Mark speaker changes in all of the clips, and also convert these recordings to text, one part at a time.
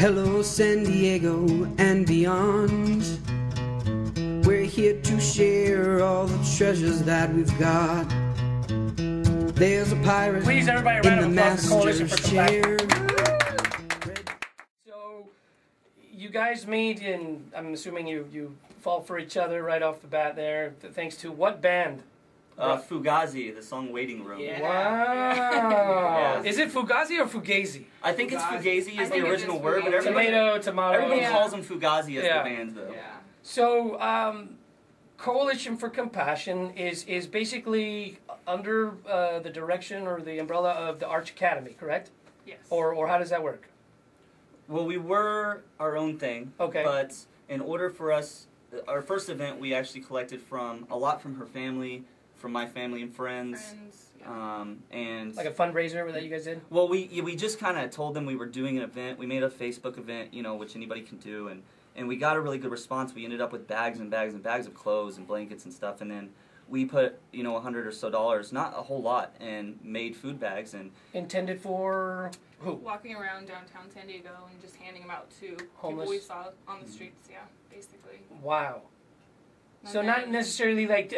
Speaker 1: Hello, San Diego and beyond. We're here to share all the treasures that we've got. There's a pirate
Speaker 2: Please, everybody, a
Speaker 1: in
Speaker 2: round
Speaker 1: the
Speaker 2: of applause for Coalition
Speaker 1: master's
Speaker 2: for
Speaker 1: chair.
Speaker 2: So, you guys meet, and I'm assuming you fall for each other right off the bat there, thanks to what band?
Speaker 3: Fugazi, the song Waiting Room.
Speaker 2: Yeah. Wow.
Speaker 3: Yeah.
Speaker 2: Is it Fugazi or Fugazi?
Speaker 3: I think it's Fugazi is the original word, but
Speaker 2: Tomato.
Speaker 3: everybody calls them Fugazi as the band, though.
Speaker 4: Yeah.
Speaker 2: So, Coalition for Compassion is basically under the direction or the umbrella of the Arch Academy, correct?
Speaker 4: Yes.
Speaker 2: Or how does that work?
Speaker 3: Well, we were our own thing,
Speaker 2: Okay.
Speaker 3: but in order for us, our first event, we actually collected a lot from her family, from my family and friends. And
Speaker 2: Like a fundraiser that you guys did?
Speaker 3: well, we just kind of told them we were doing an event. We made a Facebook event, which anybody can do, and we got a really good response. We ended up with bags and bags and bags of clothes and blankets and stuff, and then we put $100 or so, not a whole lot, and made food bags and
Speaker 2: Intended for who?
Speaker 4: Walking around downtown San Diego and just handing them out to
Speaker 2: Homeless?
Speaker 4: people we saw on the streets, yeah, basically.
Speaker 2: Wow.
Speaker 4: And
Speaker 2: So
Speaker 4: then-
Speaker 2: not necessarily like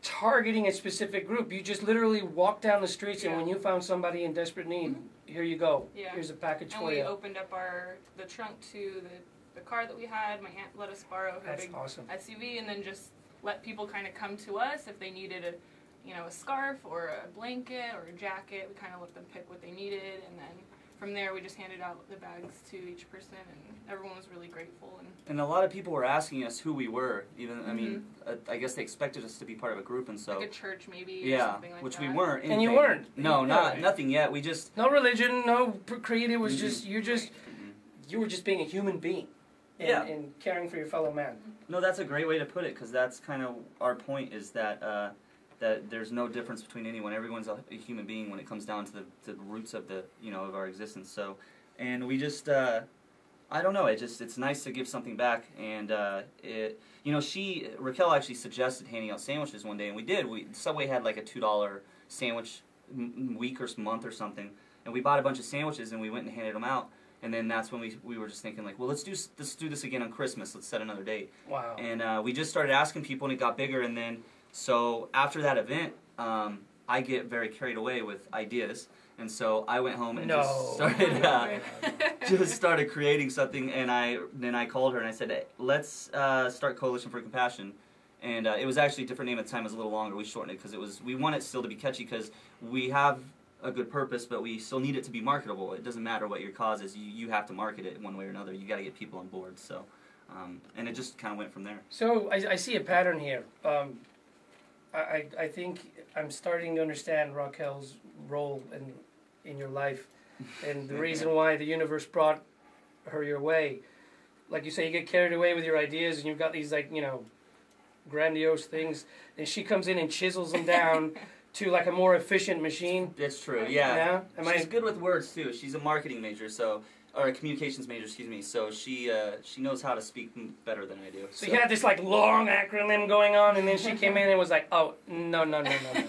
Speaker 2: targeting a specific group. You just literally walk down the streets, and
Speaker 4: Yeah.
Speaker 2: when you found somebody in desperate need, here you go.
Speaker 4: Yeah.
Speaker 2: Here's a package
Speaker 4: And
Speaker 2: for
Speaker 4: we
Speaker 2: you.
Speaker 4: opened up the trunk to the car that we had. My aunt let us borrow her
Speaker 2: That's
Speaker 4: big
Speaker 2: awesome.
Speaker 4: SUV, and then just let people kind of come to us if they needed a scarf or a blanket or a jacket. We kind of let them pick what they needed, and then from there we just handed out the bags to each person, and everyone was really grateful.
Speaker 3: a lot of people were asking us who we were. Even I mean, I guess they expected us to be part of a group, and so
Speaker 4: Like a church maybe, or
Speaker 3: yeah,
Speaker 4: something like
Speaker 3: which
Speaker 4: that.
Speaker 3: we weren't.
Speaker 2: And you
Speaker 3: anything.
Speaker 2: weren't.
Speaker 3: No,
Speaker 2: Yeah.
Speaker 3: nothing yet. We just
Speaker 2: No religion, no creed. It was just you were just being a human being,
Speaker 3: Yeah.
Speaker 2: and caring for your fellow man.
Speaker 3: no. That's a great way to put it, because that's kind of our point. Is that that there's no difference between anyone. Everyone's a human being when it comes down to the roots of of our existence. So, and we just I don't know. It's nice to give something back, and Raquel actually suggested handing out sandwiches one day, and we did. Subway had like a $2 sandwich week or month or something, and we bought a bunch of sandwiches and we went and handed them out. And then that's when we were just thinking like, well, let's do this again on Christmas. Let's set another date.
Speaker 2: Wow.
Speaker 3: And we just started asking people, and it got bigger. And then so after that event, I get very carried away with ideas. And so I went home and just started creating something. And then I called her and I said, hey, let's start Coalition for Compassion. And it was actually a different name at the time. It was a little longer. We shortened it because we want it still to be catchy, because we have a good purpose, but we still need it to be marketable. It doesn't matter what your cause is. You have to market it one way or another. You got to get people on board. So, and it just kind of went from there.
Speaker 2: So I see a pattern here. I think I'm starting to understand Raquel's role in your life, and the reason why the universe brought her your way. Like you say, you get carried away with your ideas, and you've got these grandiose things, and she comes in and chisels them down to like a more efficient machine.
Speaker 3: That's true. Yeah. She's
Speaker 2: I
Speaker 3: good with words too. She's a marketing major, or a communications major, excuse me. So she knows how to speak better than I do.
Speaker 2: So you had this like long acronym going on, and then she came in and was like, "Oh, no.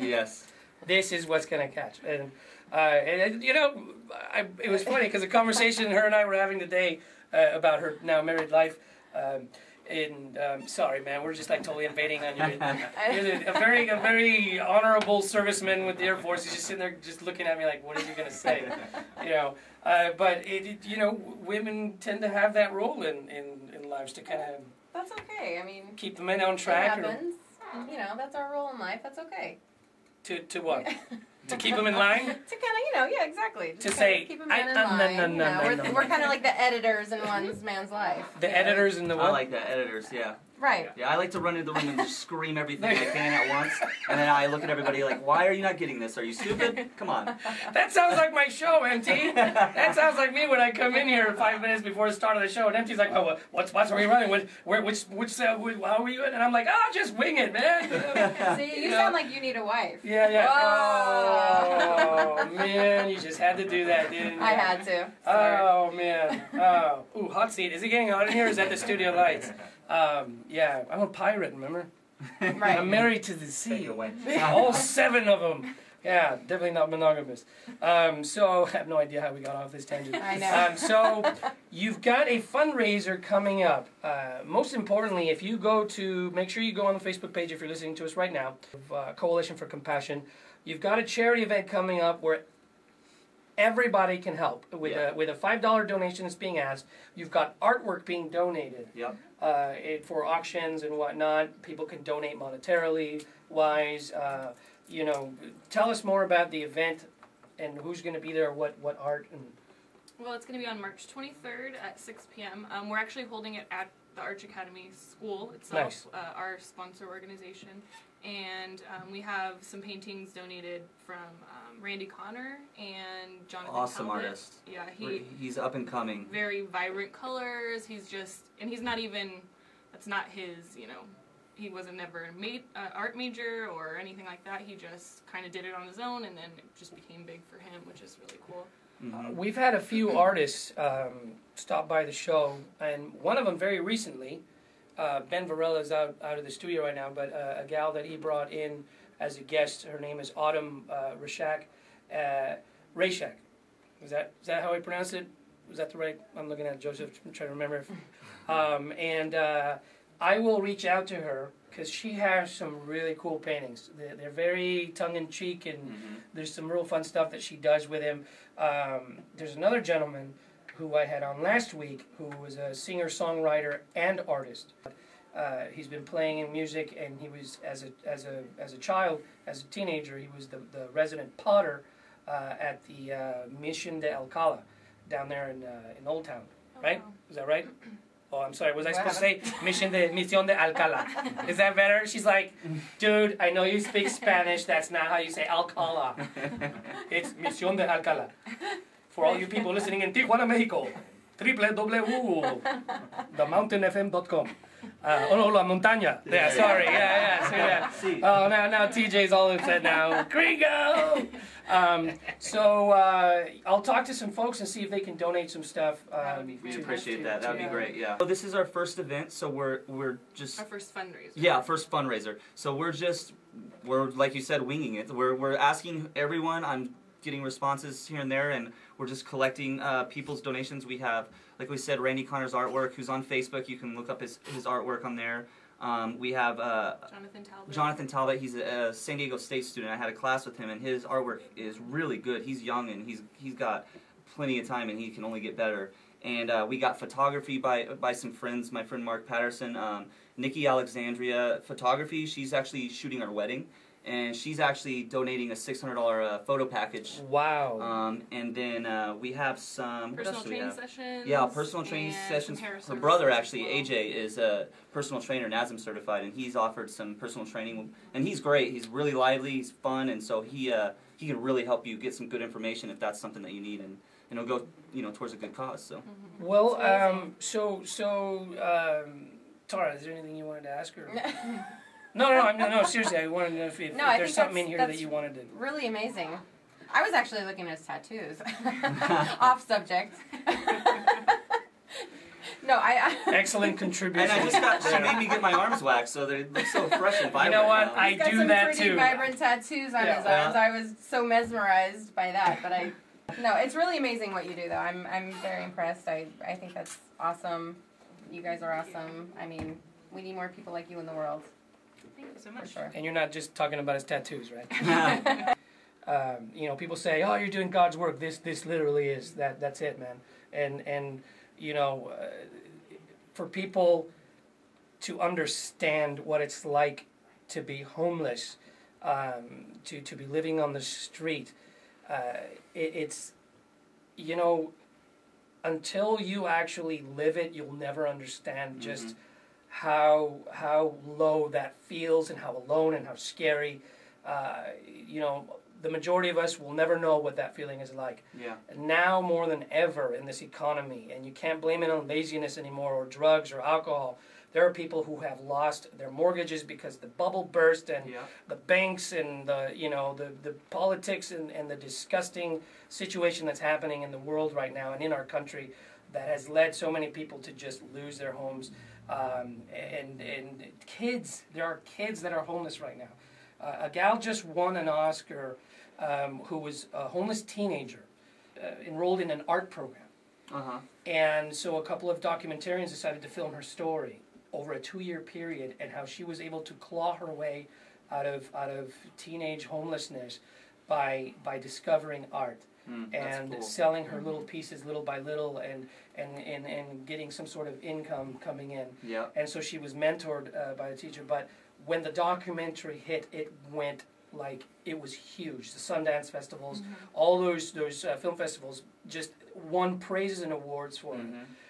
Speaker 3: Yes.
Speaker 2: This is what's gonna catch." And it was funny because the conversation her and I were having today about her now married life. Sorry, man, we're just like totally invading on you. You're a very honorable serviceman with the Air Force. He's just sitting there, just looking at me like, "What is he gonna say?" But women tend to have that role in lives to kind of
Speaker 5: That's okay. I mean,
Speaker 2: keep the men on track.
Speaker 5: It happens. That's our role in life. That's okay.
Speaker 2: To what? To keep them in line?
Speaker 5: To kind of, yeah, exactly.
Speaker 2: To say,
Speaker 5: keep a man in line.
Speaker 2: no.
Speaker 5: We're kind of like the editors in one man's life.
Speaker 2: The editors in the what?
Speaker 3: I like that, editors, yeah.
Speaker 5: Right.
Speaker 3: Yeah, I like to run into the room and just scream everything I can at once, and then I look at everybody like, why are you not getting this? Are you stupid? Come on.
Speaker 2: That sounds like my show, MT. That sounds like me when I come in here 5 minutes before the start of the show, and MT's like, "Oh, what spots are we running? How are you in?" And I'm like, "Oh, just wing it, man."
Speaker 5: See, you sound like you need a wife.
Speaker 2: Yeah.
Speaker 5: Whoa.
Speaker 2: Oh, man, you just had to do that, didn't you?
Speaker 5: I had to. Sorry.
Speaker 2: Oh, man. Oh. Ooh, hot seat. Is it getting hot in here, or is that the studio lights? Yeah, I'm a pirate, remember?
Speaker 5: Right.
Speaker 2: I'm married to the sea.
Speaker 3: Take it away.
Speaker 2: All 7 of them. Yeah, definitely not monogamous. So I have no idea how we got off this tangent.
Speaker 5: I know.
Speaker 2: So you've got a fundraiser coming up. Most importantly, if you go to, make sure you go on the Facebook page if you're listening to us right now, Coalition for Compassion. You've got a charity event coming up where everybody can help with a $5 donation that's being asked. You've got artwork being donated.
Speaker 3: Yep.
Speaker 2: For auctions and whatnot. People can donate monetarily wise. You know, tell us more about the event and who's going to be there, what art and.
Speaker 4: Well, it's going to be on March 23rd at 6 p.m. We're actually holding it at the Arch Academy School itself,
Speaker 2: Nice.
Speaker 4: Our sponsor organization. And we have some paintings donated from Randy Connor and Jonathan
Speaker 3: Awesome
Speaker 4: Talbot.
Speaker 3: artist.
Speaker 4: Yeah,
Speaker 3: He's up and coming.
Speaker 4: very vibrant colors. He's just, and he's not even, that's not his, you know, he wasn't never a art major or anything like that. He just kind of did it on his own, and then it just became big for him, which is really cool.
Speaker 3: Mhm.
Speaker 2: We've had a few artists stop by the show, and one of them very recently, Ben Varela is out of the studio right now, but a gal that he brought in as a guest, her name is Autumn Rashak. Rayshak. Is that how I pronounce it? Was that the right? I'm looking at Joseph, I'm trying to remember. I will reach out to her because she has some really cool paintings. They're very tongue-in-cheek, and there's some real fun stuff that she does with him. There's another gentleman who I had on last week who was a singer-songwriter and artist. He's been playing in music, and he was as a child, as a teenager, he was the resident potter at the Mission de Alcala down there in Old Town. Right?
Speaker 4: wow.
Speaker 2: Is that right? Oh, I'm sorry. Was I supposed to say Mission de Alcala? Is that better? She's like, dude, I know you speak Spanish. That's not how you say Alcala. It's Mission de Alcala. For all you people listening in Tijuana, Mexico, www.themountainfm.com. Oh no, La Montaña. Yeah, sorry. Yeah. Oh, now TJ's all upset now. Gringo! So I'll talk to some folks and see if they can donate some stuff.
Speaker 3: We'd appreciate that. That would be great. Yeah. So this is our first event, so we're just
Speaker 4: Our first fundraiser.
Speaker 3: yeah, first fundraiser. So we're like you said, winging it. We're asking everyone. I'm getting responses here and there, and we're just collecting people's donations. We have, like we said, Randy Connor's artwork, who's on Facebook. You can look up his artwork on there. We have Jonathan Talbot. He's a San Diego State student. I had a class with him, and his artwork is really good. He's young, and he's got plenty of time, and he can only get better. And we got photography by some friends. My friend Mark Patterson, Nikki Alexandria Photography. She's actually shooting our wedding, and she's actually donating a $600 photo package.
Speaker 2: Wow.
Speaker 3: And then we have some
Speaker 4: personal training sessions.
Speaker 3: Yeah, personal training sessions. Her brother, actually, AJ, is a personal trainer, NASM certified, and he's offered some personal training. And he's great. He's really lively. He's fun, and so he can really help you get some good information if that's something that you need, and it'll go towards a good cause. So.
Speaker 2: Well, Tara, is there anything you wanted to ask her? No, seriously, I wanted to know if there's something in here that you wanted to.
Speaker 5: Really amazing. I was actually looking at his tattoos. Off subject. No, I
Speaker 2: Excellent contribution.
Speaker 3: And she made me get my arms waxed, so they look so fresh and vibrant.
Speaker 2: You know what?
Speaker 3: now.
Speaker 2: I
Speaker 5: He's got
Speaker 2: do
Speaker 5: some
Speaker 2: that
Speaker 5: pretty
Speaker 2: too.
Speaker 5: vibrant tattoos on his arms. I was so mesmerized by that, but no, it's really amazing what you do, though. I'm very impressed. I think that's awesome. You guys are awesome. I mean, we need more people like you in the world.
Speaker 4: Thank you so much.
Speaker 5: For sure.
Speaker 2: And you're not just talking about his tattoos, right? People say, "Oh, you're doing God's work." This literally is that. That's it, man. And for people to understand what it's like to be homeless, to be living on the street, it's until you actually live it, you'll never understand just how low that feels and how alone and how scary. The majority of us will never know what that feeling is like.
Speaker 3: Yeah.
Speaker 2: Now more than ever in this economy, and you can't blame it on laziness anymore or drugs or alcohol. There are people who have lost their mortgages because the bubble burst, and the banks and the politics and the disgusting situation that's happening in the world right now and in our country that has led so many people to just lose their homes. And kids, there are kids that are homeless right now. A gal just won an Oscar who was a homeless teenager enrolled in an art program. And so a couple of documentarians decided to film her story over a 2-year period, and how she was able to claw her way out of teenage homelessness by discovering art and
Speaker 3: cool.
Speaker 2: selling her little pieces little by little, and getting some sort of income coming in.
Speaker 3: Yeah.
Speaker 2: And so she was mentored by the teacher. But when the documentary hit, it went like, it was huge. The Sundance festivals, all those film festivals just won praises and awards for it.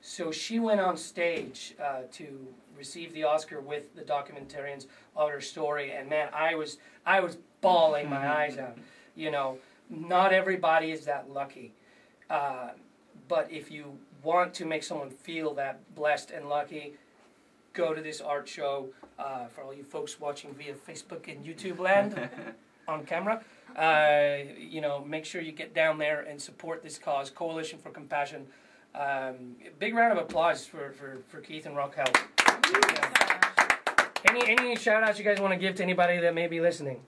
Speaker 2: So she went on stage to receive the Oscar with the documentarians of her story, and man, I was bawling my eyes out. You know, not everybody is that lucky, but if you want to make someone feel that blessed and lucky, go to this art show. For all you folks watching via Facebook and YouTube land on camera, you know, make sure you get down there and support this cause, Coalition for Compassion. Big round of applause for Keith and Raquel. Any shout outs you guys want to give to anybody that may be listening?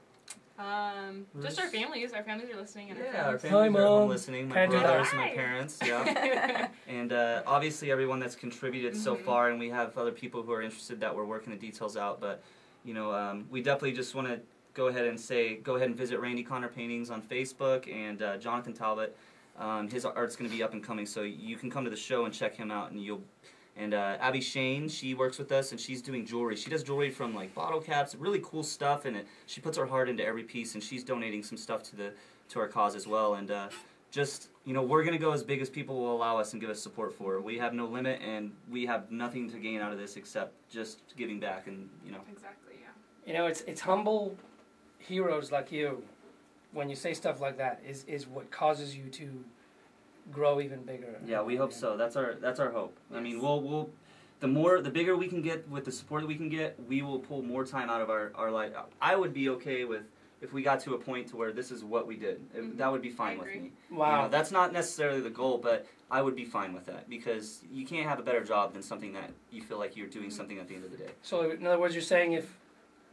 Speaker 4: Just our families. Our families are listening. And
Speaker 3: our
Speaker 4: friends.
Speaker 3: families
Speaker 2: Hi,
Speaker 3: are
Speaker 2: Mom.
Speaker 3: home listening. My
Speaker 2: Can't do
Speaker 3: brothers,
Speaker 2: that.
Speaker 3: my parents, yeah. And obviously everyone that's contributed so far, and we have other people who are interested that we're working the details out. But, you know, we definitely just want to go ahead and visit Randy Connor Paintings on Facebook, and Jonathan Talbot. His art's going to be up and coming, so you can come to the show and check him out, and Abby Shane, she works with us, and she's doing jewelry. She does jewelry from like bottle caps, really cool stuff, and she puts her heart into every piece, and she's donating some stuff to our cause as well. And just, you know, we're gonna go as big as people will allow us and give us support for. We have no limit, and we have nothing to gain out of this except just giving back, and you know.
Speaker 4: Exactly. Yeah.
Speaker 2: You know, it's humble heroes like you, when you say stuff like that, is what causes you to grow even bigger.
Speaker 3: Yeah, we hope so. That's our hope. I mean, we'll the bigger we can get with the support that we can get, we will pull more time out of our life. I would be okay with if we got to a point to where this is what we did. That would be fine with me.
Speaker 2: Wow.
Speaker 3: You know, that's not necessarily the goal, but I would be fine with that, because you can't have a better job than something that you feel like you're doing something at the end of the day.
Speaker 2: So in other words, you're saying if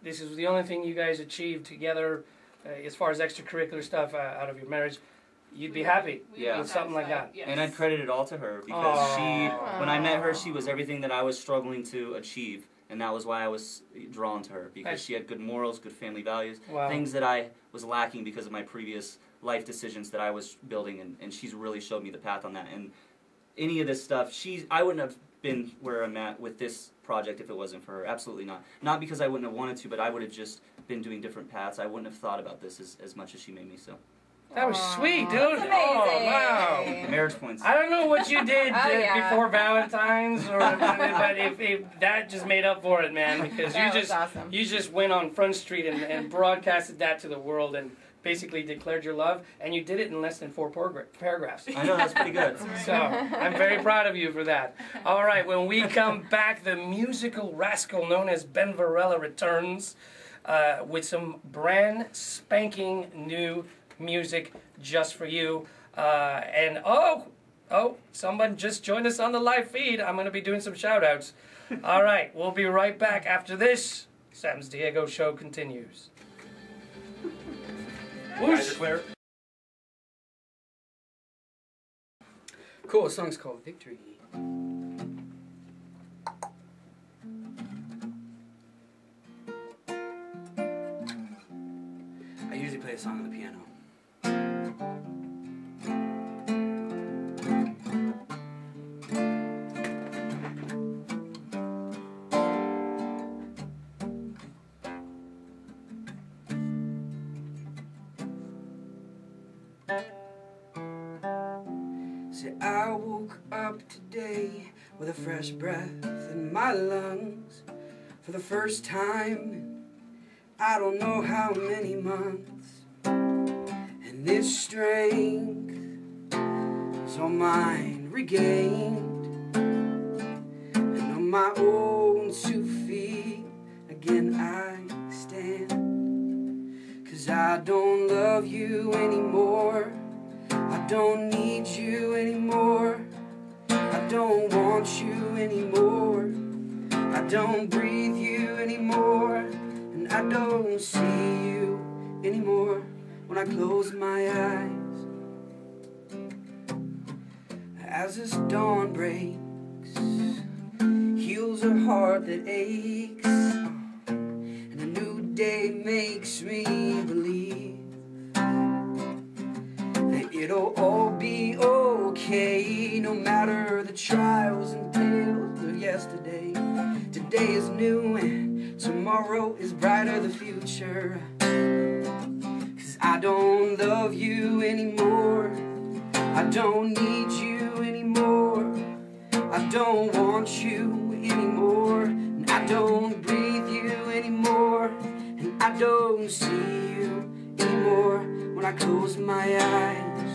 Speaker 2: this is the only thing you guys achieved together, as far as extracurricular stuff out of your marriage, you'd be happy with something like that.
Speaker 4: Yes.
Speaker 3: And I'd credit it all to her, because when I met her, she was everything that I was struggling to achieve, and that was why I was drawn to her, because she had good morals, good family values, things that I was lacking because of my previous life decisions that I was building, and she's really showed me the path on that. And any of this stuff, I wouldn't have been where I'm at with this project if it wasn't for her. Absolutely not. Not because I wouldn't have wanted to, but I would have just been doing different paths. I wouldn't have thought about this as much as she made me so.
Speaker 2: That was sweet, dude.
Speaker 5: That's amazing.
Speaker 2: Oh, wow.
Speaker 3: Marriage points.
Speaker 2: I don't know what you did
Speaker 5: yeah.
Speaker 2: before Valentine's, but if that just made up for it, man, because
Speaker 5: That was awesome.
Speaker 2: you just went on Front Street and broadcasted that to the world and basically declared your love, and you did it in less than 4 paragraphs.
Speaker 3: I know, that's pretty good.
Speaker 2: So I'm very proud of you for that. All right, when we come back, the musical rascal known as Ben Varela returns with some brand spanking new music just for you. And someone just joined us on the live feed. I'm going to be doing some shout outs. All right, we'll be right back after this. Sam's Diego show continues. Whoosh.
Speaker 1: Cool, the song's called Victory. I usually play a song on the piano. Say I woke up today with a fresh breath in my lungs for the first time in I don't know how many months, and this strength is all mine regained, and on my own 2 feet again I stand, 'cause I don't love you anymore, I don't need you anymore, I don't want you anymore, I don't breathe you anymore, and I don't see you anymore when I close my eyes. As this dawn breaks, heals a heart that aches, and a new day makes me believe that it'll all be okay, no matter the trials and tales of yesterday. Today is new and tomorrow is brighter, the future. 'Cause I don't love you anymore, I don't need you anymore, I don't want you anymore, and I don't breathe you anymore, and I don't see you anymore when I close my eyes.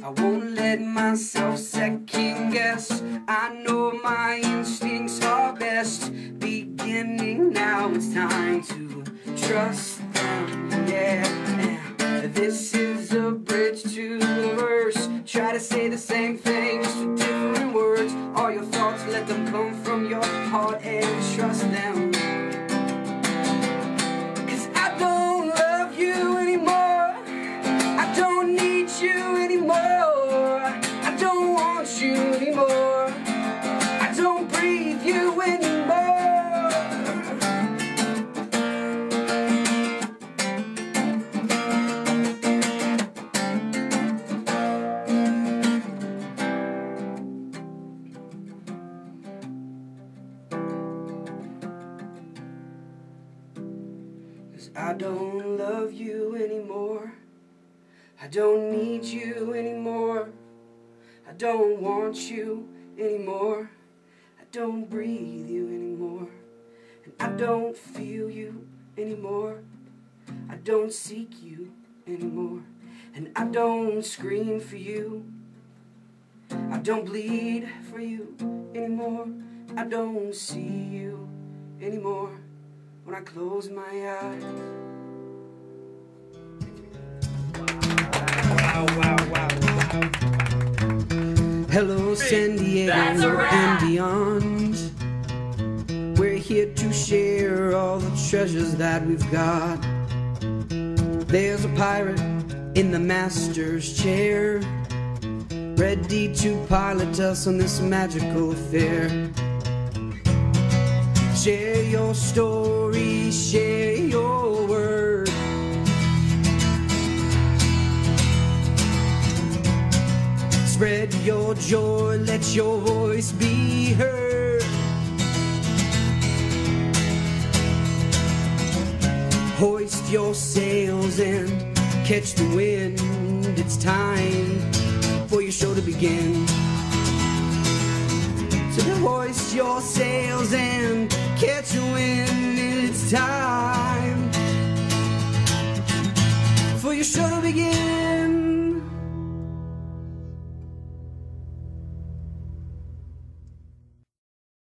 Speaker 1: I won't let myself second guess, I know my instincts are best. Beginning now, it's time to trust them, yeah. This is a bridge to the verse. Try to say the same thing, just with different words. All your thoughts, let them come from your heart and trust them. 'Cause I don't love you anymore, I don't need you anymore, I don't want you anymore, I don't breathe you anymore. I don't love you anymore, I don't need you anymore, I don't want you anymore, I don't breathe you anymore, and I don't feel you anymore, I don't seek you anymore, and I don't scream for you, I don't bleed for you anymore, I don't see you anymore when I close my eyes. Wow, wow, wow, wow. Hello, San Diego and beyond. We're here to share all the treasures that we've got. There's a pirate in the master's chair, ready to pilot us on this magical affair. Share your story, share your word. Spread your joy, let your voice be heard. Hoist your sails and catch the wind. It's time for your show to begin. So hoist your sails and catch the wind. It's time for your show to begin.